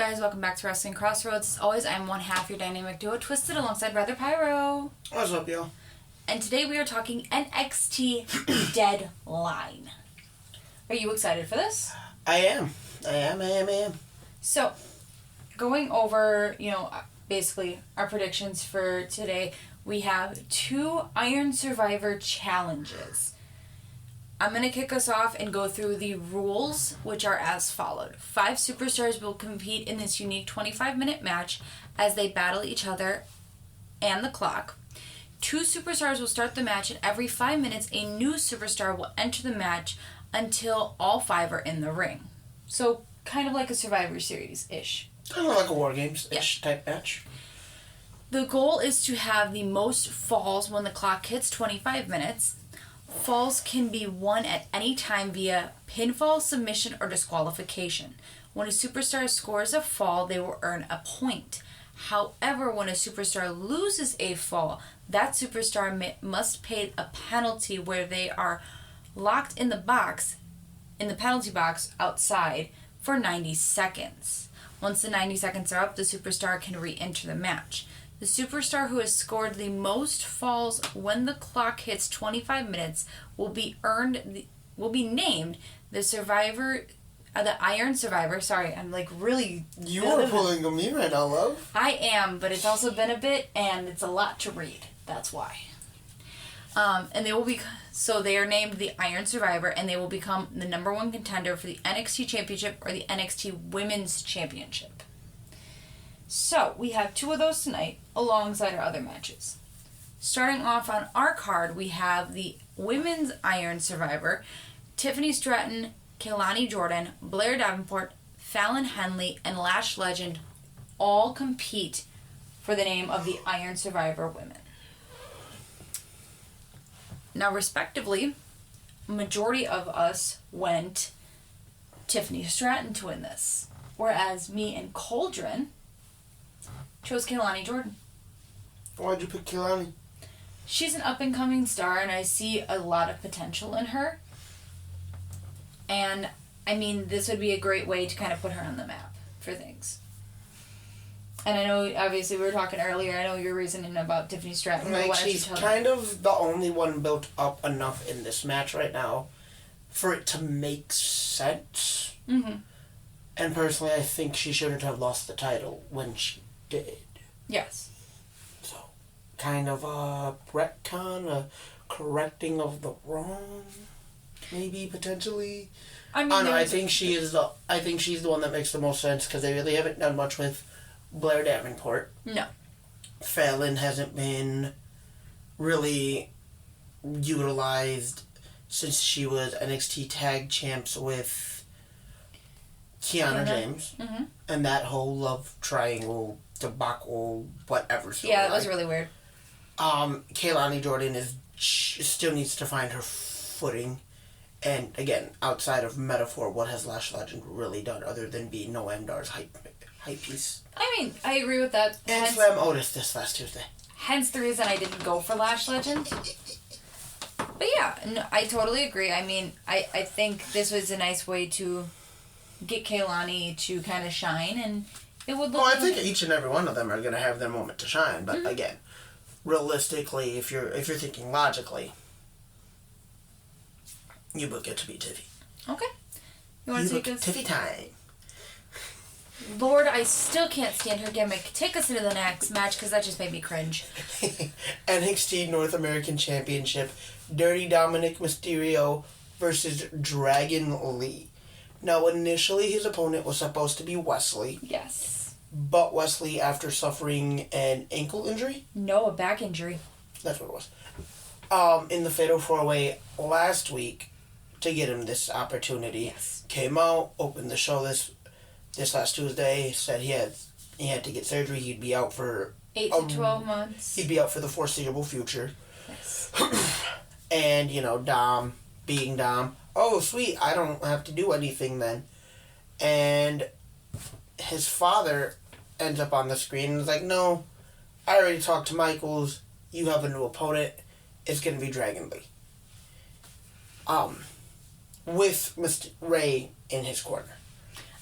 guys? Welcome back to Wrestling Crossroads. As always, I'm one half your dynamic duo, Twisted, alongside Brother Pyro. What's up, y'all? And today we are talking NXT Deadline. Are you excited for this? I am. So, going over, basically our predictions for today, we have 2 Iron Survivor challenges. I'm going to kick us off and go through the rules, which are as followed. 5 superstars will compete in this unique 25-minute match as they battle each other and the clock. 2 superstars will start the match, and every 5 minutes, a new superstar will enter the match until all 5 are in the ring. So, kind of like a Survivor Series-ish. Kind of like a War Games-ish type match. The goal is to have the most falls when the clock hits 25 minutes. Falls can be won at any time via pinfall, submission, or disqualification. When a superstar scores a fall, they will earn a point. However, when a superstar loses a fall, that superstar must pay a penalty where they are locked in the penalty box outside for 90 seconds. Once the 90 seconds are up, the superstar can re-enter the match. The superstar who has scored the most falls when the clock hits 25 minutes will be named the Iron Survivor. Sorry, I'm really... You are pulling a me right now, love. I am, but it's also been a bit, and it's a lot to read. That's why. And they are named the Iron Survivor, and they will become the number 1 contender for the NXT Championship or the NXT Women's Championship. So, we have 2 of those tonight, alongside our other matches. Starting off on our card, we have the Women's Iron Survivor, Tiffany Stratton, Kehlani Jordan, Blair Davenport, Fallon Henley, and Lash Legend all compete for the name of the Iron Survivor Women. Now, respectively, majority of us went Tiffany Stratton to win this, whereas me and Cauldron chose Kehlani Jordan. Why'd you pick Kehlani? She's an up-and-coming star, and I see a lot of potential in her. And, this would be a great way to kind of put her on the map for things. And I know, obviously, we were talking earlier, I know your reasoning about Tiffany Stratton. She's kind of the only one built up enough in this match right now for it to make sense. Mm-hmm. And personally, I think she shouldn't have lost the title when she did. Yes. So, kind of a retcon, a correcting of the wrong, maybe, potentially. I think she's the one that makes the most sense, because they really haven't done much with Blair Davenport. No. Fallon hasn't been really utilized since she was NXT Tag Champs with Kiana James. Mm-hmm. And that whole love triangle, debacle, whatever. Yeah, that was really weird. Kehlani Jordan still needs to find her footing. And again, outside of metaphor, what has Lash Legend really done other than be Noam Dar's hype piece? I agree with that. And Slam Otis this last Tuesday. Hence the reason I didn't go for Lash Legend. But yeah, no, I totally agree. I think this was a nice way to get Kehlani to kind of shine, and it would look... Well, I think each and every one of them are going to have their moment to shine, but again, realistically, if you're thinking logically, you book it to be Tiffy. Okay. You want to take us... Tiffy time. Lord, I still can't stand her gimmick. Take us into the next match, because that just made me cringe. NXT North American Championship, Dirty Dominik Mysterio versus Dragon Lee. Now, initially, his opponent was supposed to be Wesley. Yes. But Wesley, after suffering an ankle injury? No, a back injury. That's what it was. In the Fatal 4-Way last week, to get him this opportunity, came out, opened the show this last Tuesday, said he had to get surgery. He'd be out for 8 to 12 months. He'd be out for the foreseeable future. Yes. And, Dom, being Dom, oh, sweet, I don't have to do anything then. And his father ends up on the screen and is like, no, I already talked to Michaels. You have a new opponent. It's going to be Dragon Lee. With Mr. Ray in his corner.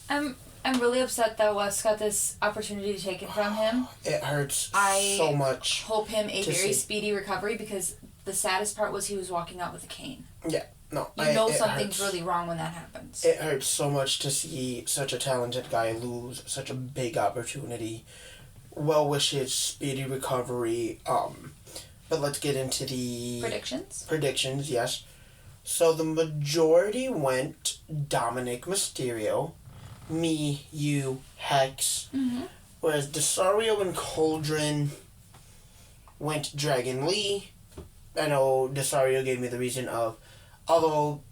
I I'm really upset that Wes got this opportunity taken from him. It hurts so much. I hope him a very speedy recovery, because the saddest part was he was walking out with a cane. Yeah, no. Something's really wrong when that happens. It hurts so much to see such a talented guy lose such a big opportunity. Well wishes, speedy recovery. But let's get into the... Predictions, yes. So the majority went Dominik Mysterio. Me, you, Hex. Mm-hmm. Whereas Desario and Cauldron went Dragon Lee. I know Desario gave me the reason of, although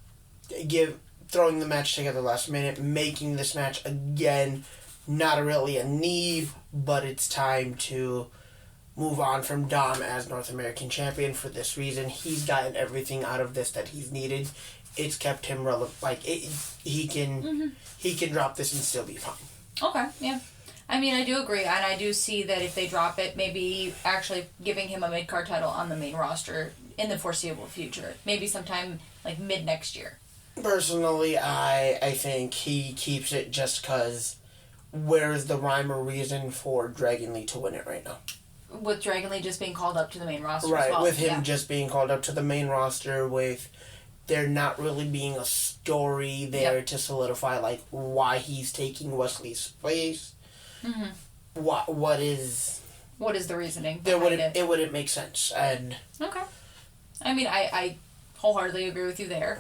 throwing the match together last minute, making this match again, not really a need, but it's time to move on from Dom as North American Champion for this reason. He's gotten everything out of this that he's needed. It's kept him relevant. He can drop this and still be fine. Okay, yeah. I mean, I do agree, and I do see that if they drop it, maybe actually giving him a mid-card title on the main roster in the foreseeable future. Maybe sometime, mid-next year. Personally, I think he keeps it just because where is the rhyme or reason for Dragon Lee to win it right now? With Dragon Lee just being called up to the main roster right, as well. With him just being called up to the main roster, with there not really being a story there to solidify, why he's taking Wesley's place. Mm-hmm. What is the reasoning behind it? It wouldn't make sense. And okay. I mean, I wholeheartedly agree with you there.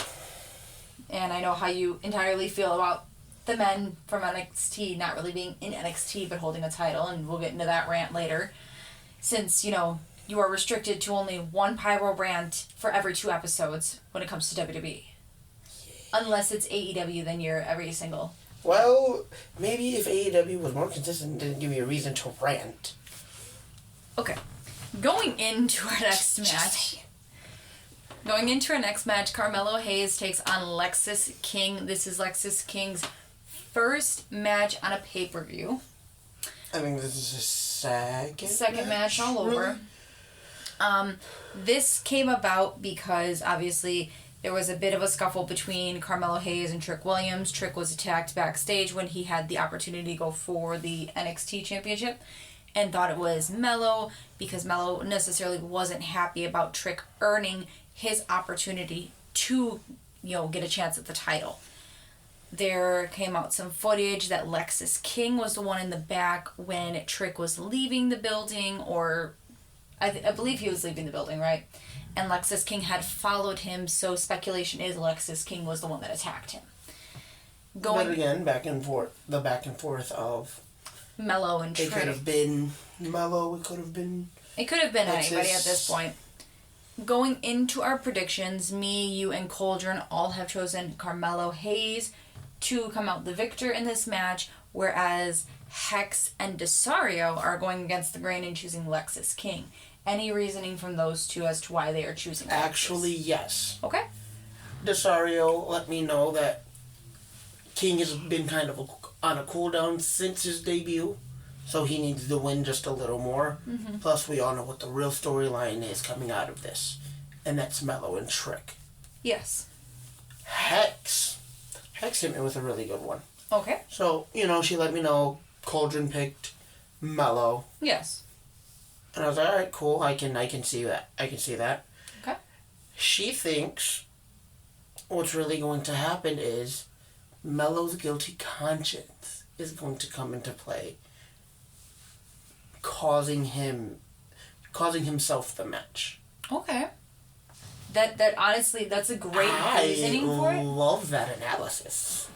And I know how you entirely feel about the men from NXT not really being in NXT but holding a title, and we'll get into that rant later. Since, you are restricted to only one pyro brand for every 2 episodes when it comes to WWE. Unless it's AEW, then you're every single... Well, maybe if AEW was more consistent and didn't give me a reason to rant. Okay. Going into our next match, Carmelo Hayes takes on Lexis King. This is Lexis King's first match on a pay-per-view. I think this is his second match all over. Really? This came about because, obviously, there was a bit of a scuffle between Carmelo Hayes and Trick Williams. Trick was attacked backstage when he had the opportunity to go for the NXT Championship and thought it was Melo, because Melo necessarily wasn't happy about Trick earning his opportunity to, get a chance at the title. There came out some footage that Lexis King was the one in the back when Trick was leaving the building, or I believe he was leaving the building, right? And Lexis King had followed him, so speculation is Lexis King was the one that attacked him. But again, back and forth of Melo and Trick. It could have been Melo, it could have been anybody at this point. Going into our predictions, me, you, and Cauldron all have chosen Carmelo Hayes to come out the victor in this match, whereas Hex and Desario are going against the grain and choosing Lexis King. Any reasoning from those two as to why they are choosing Lexis? Actually, yes. Okay. Desario let me know that King has been kind of on a cooldown since his debut, so he needs to win just a little more. Mm-hmm. Plus, we all know what the real storyline is coming out of this, and that's Melo and Trick. Yes. Hex hit me with a really good one. Okay. So, she let me know Cauldron picked Melo. Yes. And I was like, alright, cool, I can see that. Okay. She thinks what's really going to happen is Melo's guilty conscience is going to come into play, causing himself the match. Okay. That honestly, that's a great reasoning for it. I love that analysis.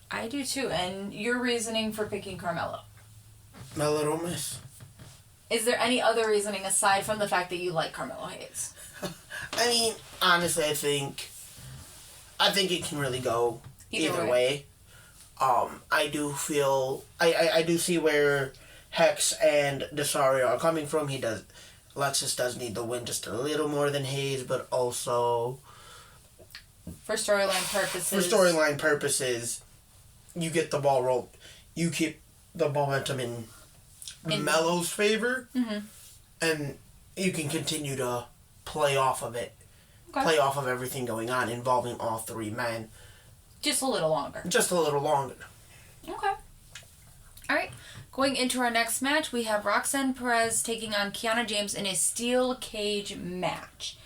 I do too. And your reasoning for picking Carmelo? Melo don't miss. Is there any other reasoning aside from the fact that you like Carmelo Hayes? I mean, honestly, I think it can really go either way. I do feel I do see where Hex and Desario are coming from. Lexis does need the win just a little more than Hayes, but also for storyline purposes, you get the ball rolled. You keep the momentum in Melo's favor, mm-hmm. and you can continue to play off of it. Okay. Play off of everything going on involving all 3 men. Just a little longer. Just a little longer. Okay. All right. Going into our next match, we have Roxanne Perez taking on Kiana James in a steel cage match.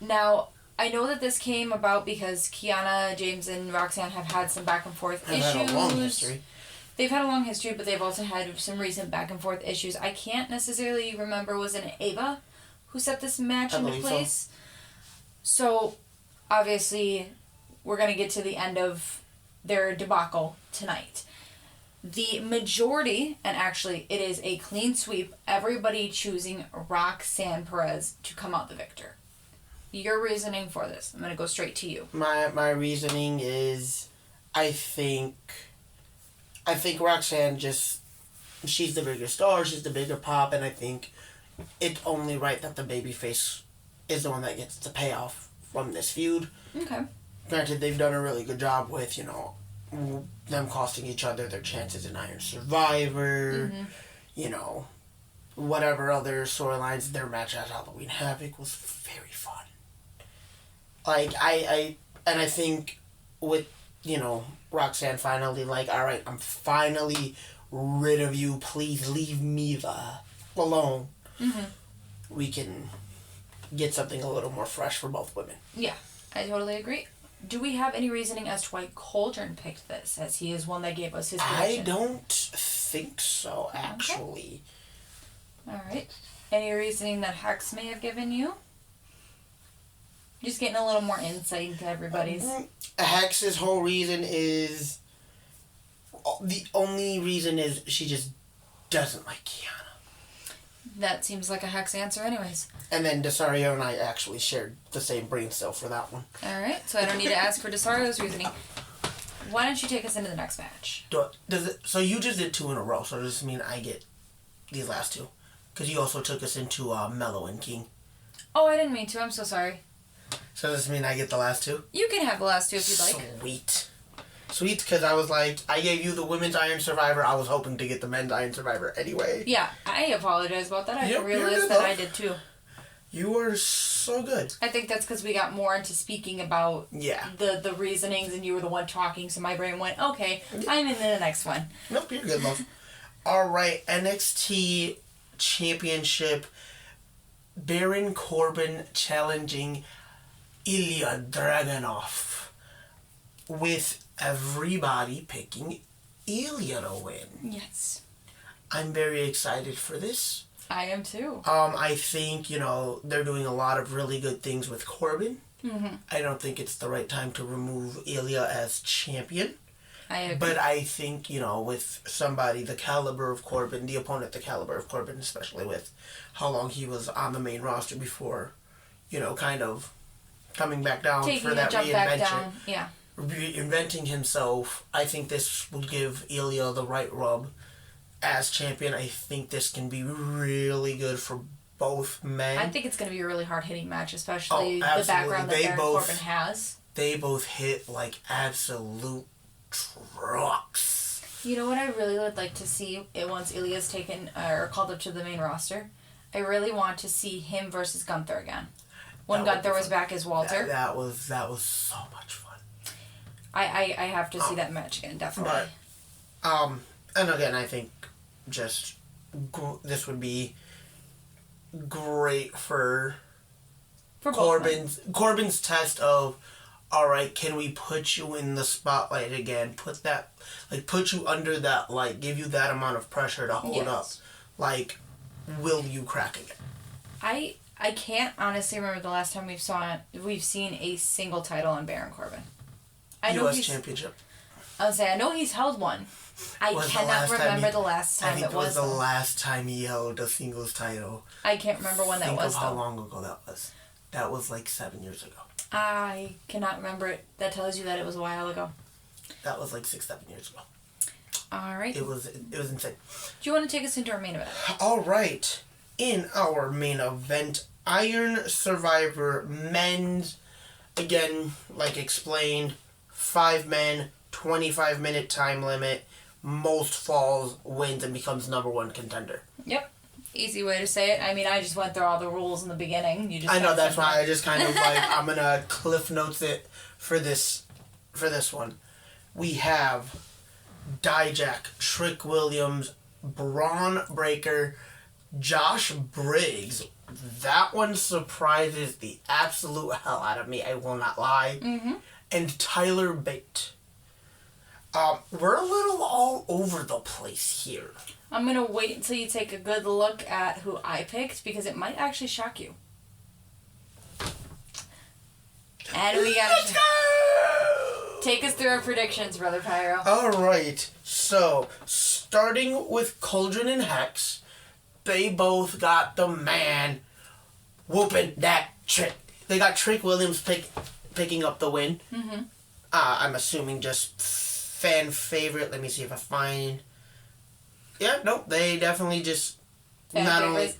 Now, I know that this came about because Kiana James and Roxanne have had some back and forth issues. Had a long history. They've had a long history, but they've also had some recent back and forth issues. I can't necessarily remember, was it Ava who set this match into place? So, obviously, we're going to get to the end of their debacle tonight. The majority, and actually it is a clean sweep, everybody choosing Roxanne Perez to come out the victor. Your reasoning for this? I'm going to go straight to you. My reasoning is, I think Roxanne she's the bigger star, she's the bigger pop, and I think it's only right that the babyface is the one that gets the payoff from this feud. Okay. Granted, they've done a really good job with, them costing each other their chances in Iron Survivor, whatever other storylines. Their match at Halloween Havoc was very fun. I think with, Roxanne finally, alright, I'm finally rid of you, please leave me alone. Mm-hmm. We can get something a little more fresh for both women. Yeah, I totally agree. Do we have any reasoning as to why Cauldron picked this, as he is one that gave us his prediction? I don't think so, actually. Okay. Alright. Any reasoning that Hex may have given you? Just getting a little more insight into everybody's... Hex's whole reason is... The only reason is she just doesn't like Kiana. That seems like a Hex answer anyways. And then Desario and I actually shared the same brain cell for that one. Alright, so I don't need to ask for Desario's reasoning. Why don't you take us into the next match? So you just did 2 in a row, so does this mean I get these last 2? Because you also took us into Mellow and King. Oh, I didn't mean to. I'm so sorry. So does this mean I get the last 2? You can have the last 2 if you'd like. Sweet, because I was like, I gave you the Women's Iron Survivor. I was hoping to get the Men's Iron Survivor anyway. Yeah, I apologize about that. I realized that I did too. You were so good. I think that's because we got more into speaking about the reasonings, and you were the one talking, so my brain went, okay, I'm in the next one. Nope, you're good, love. Alright, NXT Championship. Baron Corbin challenging Ilya Dragunov. With everybody picking Ilya to win. Yes. I'm very excited for this. I am too. I think, they're doing a lot of really good things with Corbin. Mm-hmm. I don't think it's the right time to remove Ilya as champion. I agree. But I think, with somebody the caliber of Corbin, the opponent the caliber of Corbin, especially with how long he was on the main roster before, kind of coming back down Taking for that jump reinvention. back down. Yeah. Reinventing himself, I think this will give Ilya the right rub as champion. I think this can be really good for both men. I think it's going to be a really hard-hitting match, especially the background that Baron Corbin has. They both hit like absolute trucks. You know what I really would like to see once Ilya's taken or called up to the main roster? I really want to see him versus Gunther again. When Gunther was back as Walter. That was so much fun. I have to see that match again, definitely. But, and again, I think just this would be great for Corbin's test of, all right, can we put you in the spotlight again? Put you under that light, give you that amount of pressure to hold up. Will you crack again? I can't honestly remember the last time we've seen a single title on Baron Corbin. U.S. Championship. I know he's held one. I cannot remember the last time it was. The last time he held a singles title. I can't remember when that was. Think of how long ago that was. That was 7 years ago. I cannot remember it. That tells you that it was a while ago. That was 6-7 years ago. All right. It was insane. Do you want to take us into our main event? All right. In our main event, Iron Survivor Men's, again, explained, 5 men, 25-minute time limit, most falls, wins, and becomes number 1 contender. Yep. Easy way to say it. I mean, I just went through all the rules in the beginning. I know, that's why I just kind of I'm going to cliff notes it for this for this one, we have Dijak, Trick Williams, Braun Breaker, Josh Briggs. That one surprises the absolute hell out of me, I will not lie. Mm-hmm. And Tyler Bate. We're a little all over the place here. I'm going to wait until you take a good look at who I picked, because it might actually shock you. And we got Let's go! Take us through our predictions, Brother Pyro. Alright, so, starting with Cauldron and Hex, they both got the man whooping that Trick. They got Trick Williams picking up the win. Mm-hmm. I'm assuming just fan favorite. Let me see if I find... Yeah, no, they definitely just... Fan not favorites.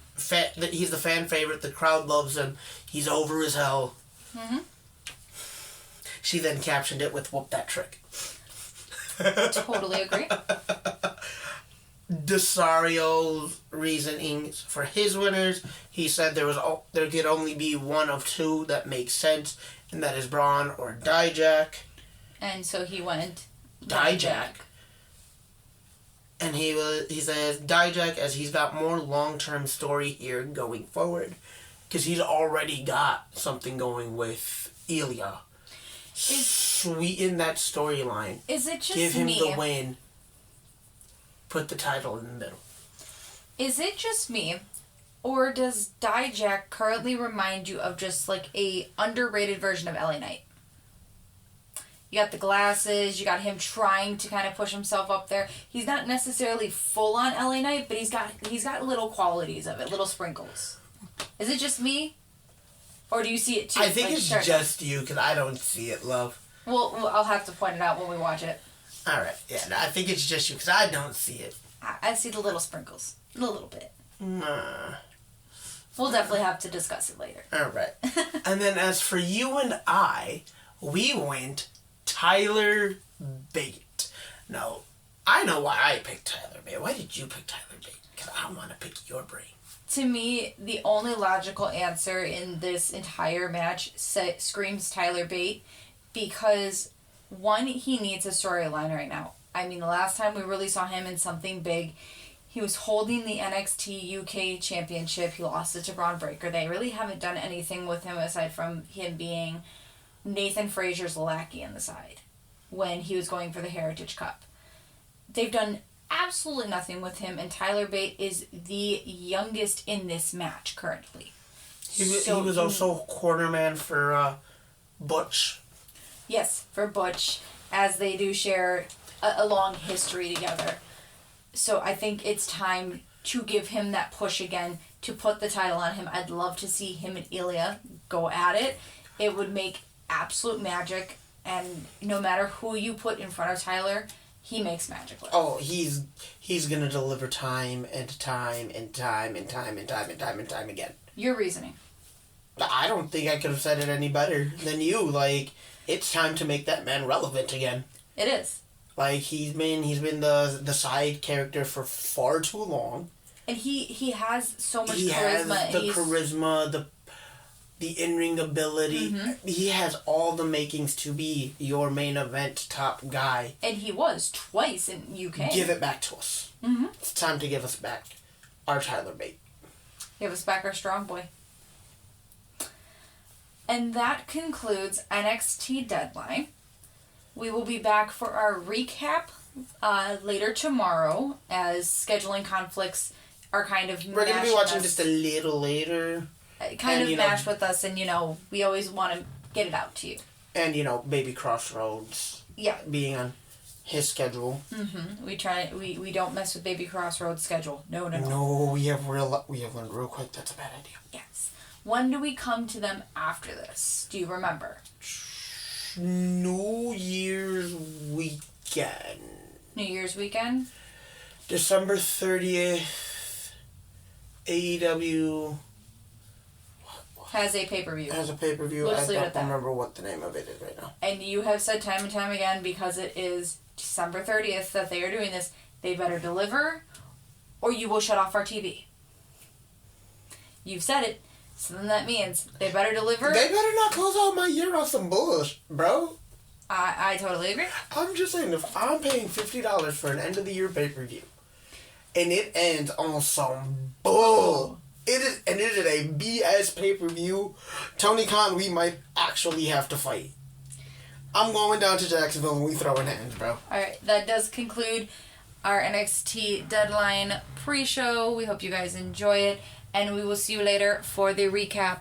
only... he's the fan favorite, the crowd loves him, he's over as hell. Mm-hmm. She then captioned it with "Whoop that Trick." Totally agree. Desario's reasonings for his winners. He said there could only be one of two that makes sense, and that is Braun or Dijak. And so he went Dijak. And he says Dijak, as he's got more long-term story here going forward, because he's already got something going with Ilya. Sweeten that storyline. Is it just Give him me? the win. Put the title in the middle. Is it just me? Or does Dijak currently remind you of just like a underrated version of LA Knight? You got the glasses, you got him trying to kind of push himself up there. He's not necessarily full on LA Knight, but he's got little qualities of it, little sprinkles. Is it just me? Or do you see it too? I think it's just you, because I don't see it, love. Well, I'll have to point it out when we watch it. Alright, yeah, no, I think it's just you, because I don't see it. I see the little sprinkles. A little bit. Nah. We'll definitely have to discuss it later. Alright. And then as for you and I, we went Tyler Bate. Now, I know why I picked Tyler Bate. Why did you pick Tyler Bate? Because I want to pick your brain. To me, the only logical answer in this entire match screams Tyler Bate, because, one, he needs a storyline right now. I mean, the last time we really saw him in something big, he was holding the NXT UK Championship. He lost it to Braun Breaker. They really haven't done anything with him aside from him being Nathan Frazier's lackey on the side when he was going for the Heritage Cup. They've done absolutely nothing with him, and Tyler Bate is the youngest in this match currently. He was also cornerman for Butch. Yes, for Butch, as they do share a long history together. So I think it's time to give him that push again, to put the title on him. I'd love to see him and Ilya go at it. It would make absolute magic, and no matter who you put in front of Tyler, he makes magic with. Oh, he's gonna deliver time and time and time and time and time and time and time again. Your reasoning. I don't think I could have said it any better than you. Like, it's time to make that man relevant again. It is. Like, he's been the side character for far too long. And he has so much charisma. He has the charisma, the in-ring ability. Mm-hmm. He has all the makings to be your main event top guy. And he was twice in UK. Give it back to us. Mm-hmm. It's time to give us back our Tyler Bate. Give us back our strong boy. And that concludes NXT Deadline. We will be back for our recap later tomorrow, as scheduling conflicts are kind of We're going to be watching just a little later. Kind of match with us, and, we always want to get it out to you. And, Baby Crossroads. Yeah. Being on his schedule. Mm-hmm. We don't mess with Baby Crossroads' schedule. No. No, we have one real quick. That's a bad idea. Yes. When do we come to them after this? Do you remember? New Year's weekend. New Year's weekend? December 30th. AEW... Has a pay-per-view. Has a pay-per-view. We'll I don't that. remember what the name of it is right now. And you have said time and time again, because it is December 30th that they are doing this, they better deliver, or you will shut off our TV. You've said it, so then that means they better deliver. They better not close out my year on some bullshit, bro. I totally agree. I'm just saying, if I'm paying $50 for an end-of-the-year pay-per-view, and it ends on some bull, it is a BS pay-per-view, Tony Khan, we might actually have to fight. I'm going down to Jacksonville and we throwing hands, bro. Alright, that does conclude our NXT Deadline pre-show. We hope you guys enjoy it, and we will see you later for the recap.